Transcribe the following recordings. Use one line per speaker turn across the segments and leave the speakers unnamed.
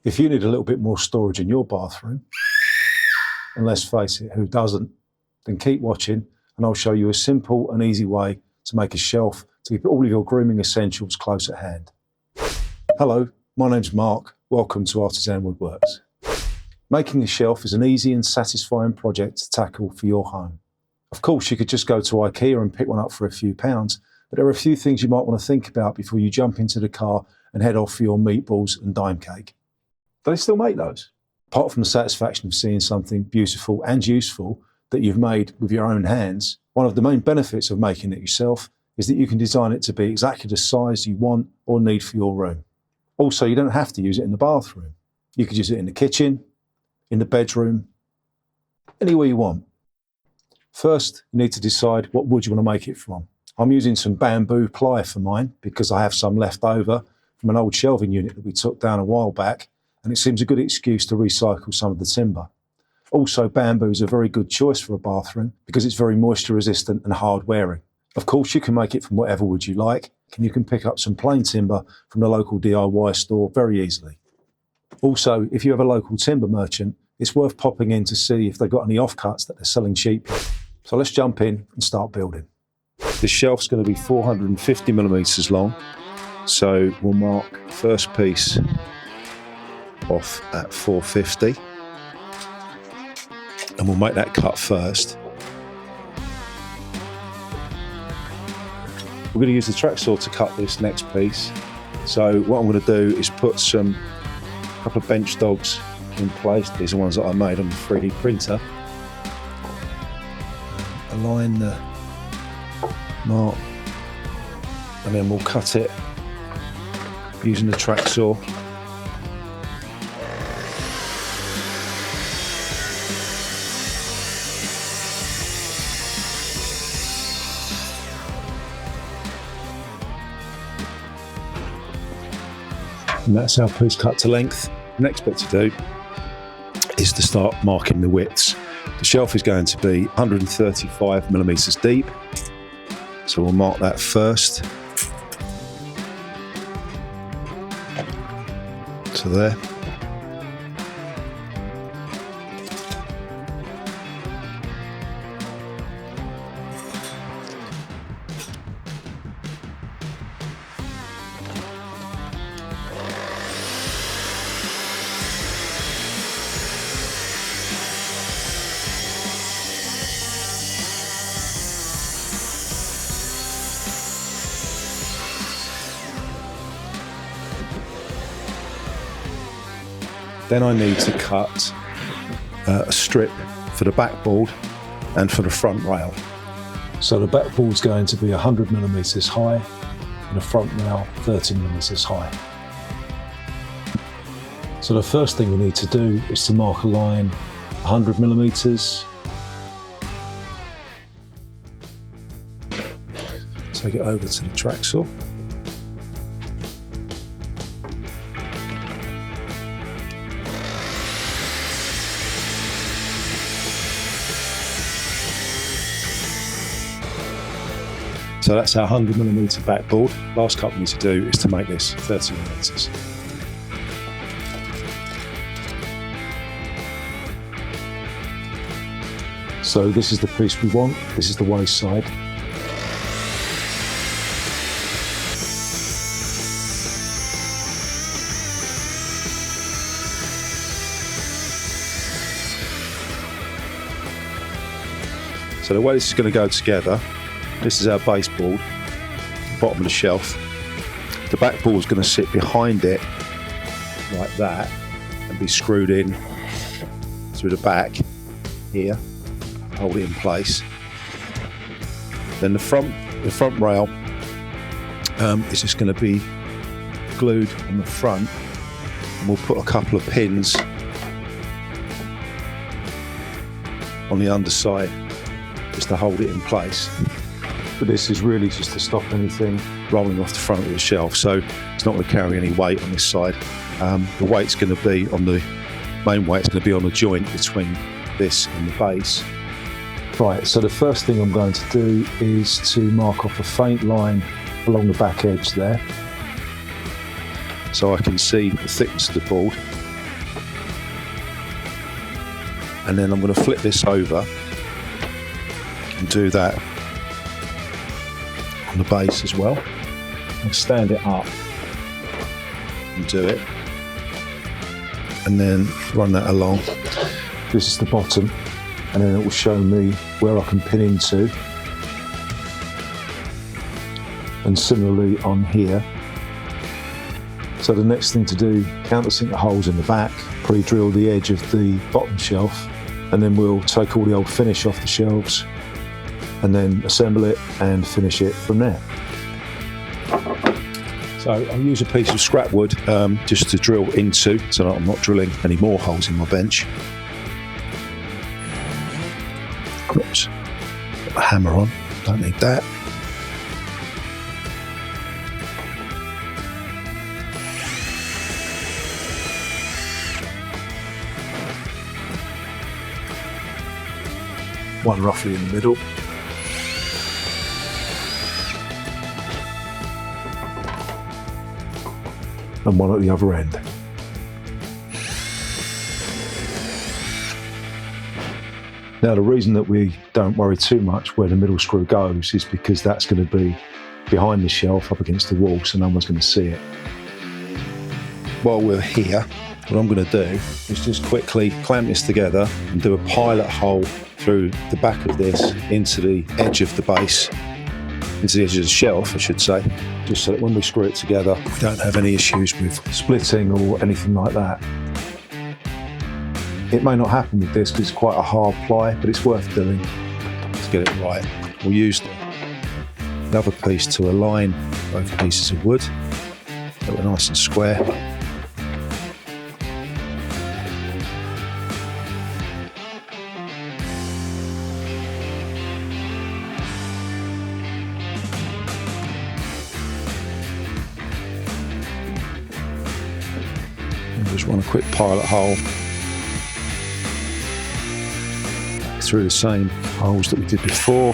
If you need a little bit more storage in your bathroom, and let's face it, who doesn't, then keep watching and I'll show you a simple and easy way to make a shelf to keep all of your grooming essentials close at hand. Hello, my name's Mark. Welcome to Artisan Woodworks. Making a shelf is an easy and satisfying project to tackle for your home. Of course, you could just go to IKEA and pick one up for a few pounds, but there are a few things you might want to think about before you jump into the car and head off for your meatballs and dime cake. Do they still make those? Apart from the satisfaction of seeing something beautiful and useful that you've made with your own hands, one of the main benefits of making it yourself is that you can design it to be exactly the size you want or need for your room. Also, you don't have to use it in the bathroom. You could use it in the kitchen, in the bedroom, anywhere you want. First, you need to decide what wood you want to make it from. I'm using some bamboo ply for mine because I have some left over from an old shelving unit that we took down a while back, and it seems a good excuse to recycle some of the timber. Also, bamboo is a very good choice for a bathroom because it's very moisture resistant and hard wearing. Of course, you can make it from whatever wood you like, and you can pick up some plain timber from the local DIY store very easily. Also, if you have a local timber merchant, it's worth popping in to see if they've got any offcuts that they're selling cheaply. So let's jump in and start building. This shelf's going to be 450 millimeters long, so we'll mark the first piece off at 450, and we'll make that cut first. We're going to use the track saw to cut this next piece. So what I'm going to do is put a couple of bench dogs in place. These are ones that I made on the 3D printer. Align the mark, and then we'll cut it using the track saw. And that's our piece cut to length. The next bit to do is to start marking the widths. The shelf is going to be 135 millimeters deep, so we'll mark that first to there. Then I need to cut a strip for the backboard and for the front rail. So the backboard's going to be 100 millimeters high and the front rail 30 millimeters high. So the first thing we need to do is to mark a line 100 millimeters. Take it over to the track saw. So that's our 100 millimeter backboard. Last cut we need to do is to make this 30 millimeters. So this is the piece we want. This is the waist side. So the way this is going to go together, this is our baseboard, bottom of the shelf. The backboard is going to sit behind it like that and be screwed in through the back here, hold it in place. Then the front rail is just going to be glued on the front, and we'll put a couple of pins on the underside just to hold it in place. But this is really just to stop anything rolling off the front of the shelf, so it's not going to carry any weight on this side. The weight's going to be on the main weight's going to be on the joint between this and the base. Right, so the first thing I'm going to do is to mark off a faint line along the back edge there, so I can see the thickness of the board. and then I'm going to flip this over and do that on the base as well. And stand it up and do it, and then run that along. This is the bottom, and then it will show me where I can pin into, and similarly on here. So the next thing to do, countersink the holes in the back, pre-drill the edge of the bottom shelf, and then we'll take all the old finish off the shelves and then assemble it and finish it from there. So I'll use a piece of scrap wood just to drill into, so that I'm not drilling any more holes in my bench. Oops, put the hammer on, don't need that. One roughly in the middle. And one at the other end. Now the reason that we don't worry too much where the middle screw goes is because that's going to be behind the shelf up against the wall, so no one's going to see it. While we're here, what I'm going to do is just quickly clamp this together and do a pilot hole through the back of this into the edge of the base, into the edge of the shelf, I should say, just so that when we screw it together, we don't have any issues with splitting or anything like that. It may not happen with this because it's quite a hard ply, but it's worth doing to get it right. We'll use the other piece to align both pieces of wood so they're nice and square. Just run a quick pilot hole through the same holes that we did before.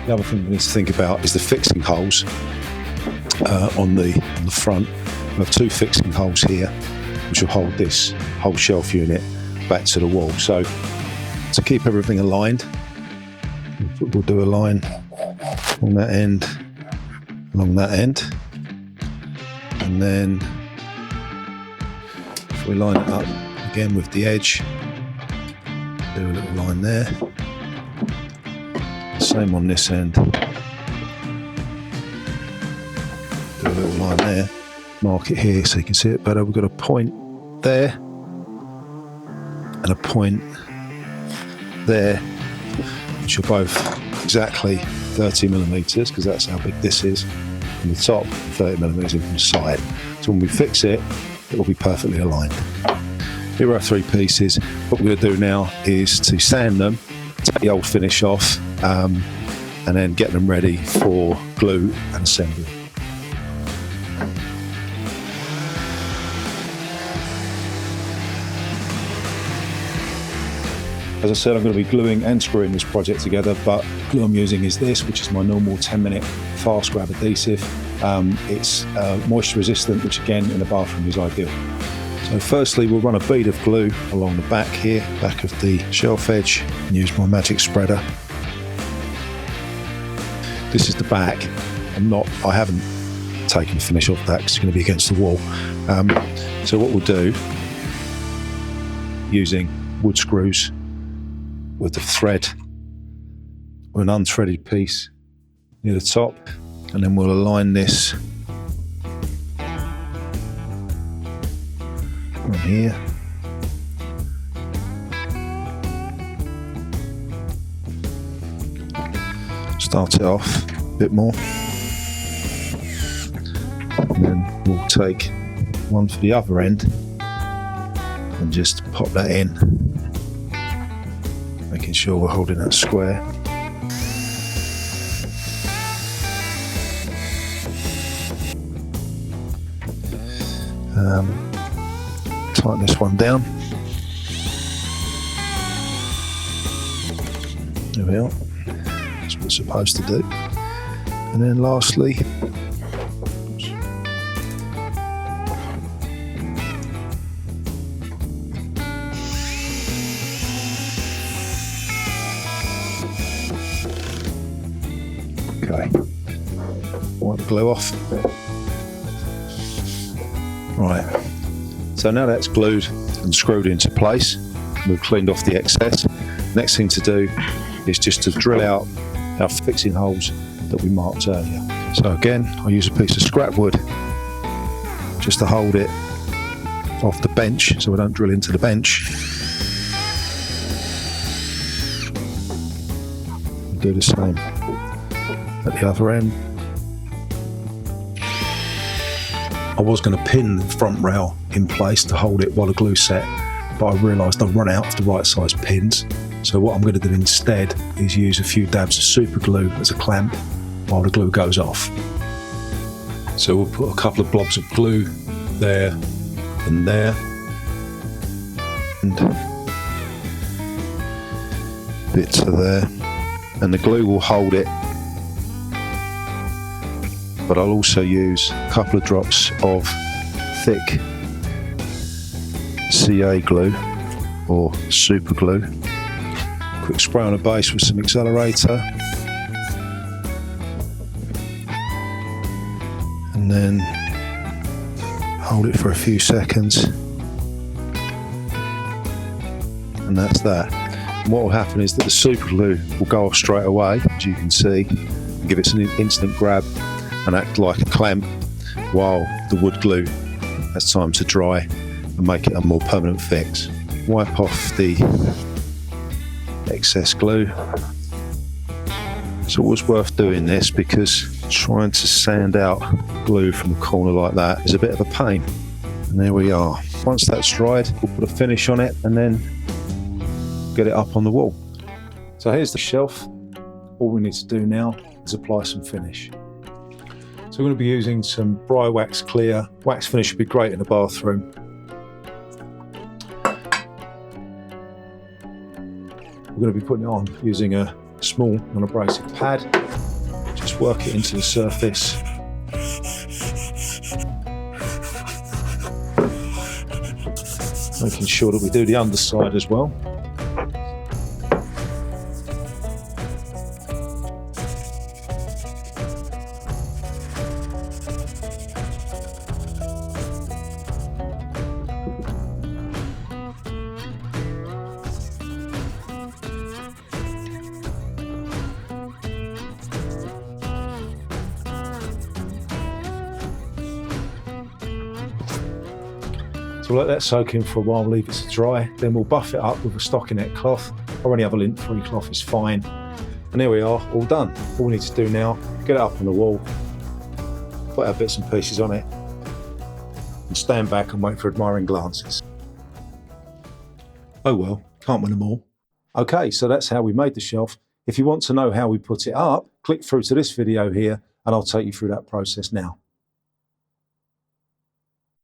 The other thing we need to think about is the fixing holes on the front. We have two fixing holes here which will hold this whole shelf unit back to the wall. So to keep everything aligned, we'll do a line along that end, and then we line it up again with the edge, do a little line there, same on this end, do a little line there, mark it here so you can see it better. We've got a point there and a point there, which are both exactly 30mm, because that's how big this is from the top, 30mm in from the side. So when we fix it, it will be perfectly aligned. Here are our three pieces. What we're going to do now is to sand them, take the old finish off, and then get them ready for glue and assembly. As I said, I'm going to be gluing and screwing this project together, but the glue I'm using is this, which is my normal 10-minute fast grab adhesive. It's moisture resistant, which again in the bathroom is ideal. So firstly, we'll run a bead of glue along the back here, back of the shelf edge, and use my magic spreader. This is the back. I haven't taken the finish off that because it's going to be against the wall. So what we'll do, using wood screws with the thread or an unthreaded piece near the top, and then we'll align this on here. Start it off a bit more, and then we'll take one for the other end and just pop that in, making sure we're holding that square. Tighten this one down. There we are. That's what it's supposed to do. And then lastly, the glue off. Right, so now that's glued and screwed into place, we've cleaned off the excess. Next thing to do is just to drill out our fixing holes that we marked earlier. So again, I use a piece of scrap wood just to hold it off the bench so we don't drill into the bench. We'll do the same at the other end. I was going to pin the front rail in place to hold it while the glue set, but I realised I've run out of the right size pins. So what I'm going to do instead is use a few dabs of super glue as a clamp while the glue goes off. So we'll put a couple of blobs of glue there and there, and bits are there, and the glue will hold it. But I'll also use a couple of drops of thick CA glue or super glue. Quick spray on the base with some accelerator, and then hold it for a few seconds, and that's that. And what will happen is that the super glue will go off straight away, as you can see, and give it an instant grab and act like a clamp, while the wood glue has time to dry and make it a more permanent fix. Wipe off the excess glue. It's always worth doing this because trying to sand out glue from a corner like that is a bit of a pain. And there we are. Once that's dried, we'll put a finish on it and then get it up on the wall. So here's the shelf. All we need to do now is apply some finish. So we're going to be using some Bry Wax Clear. Wax finish would be great in the bathroom. We're going to be putting it on using a small non-abrasive pad. Just work it into the surface. Making sure that we do the underside as well. So we'll let that soak in for a while, leave it to dry, then we'll buff it up with a stockinette cloth, or any other lint-free cloth is fine. And there we are, all done. All we need to do now, get it up on the wall, put our bits and pieces on it, and stand back and wait for admiring glances. Oh well, can't win them all. Okay, so that's how we made the shelf. If you want to know how we put it up, click through to this video here, and I'll take you through that process now.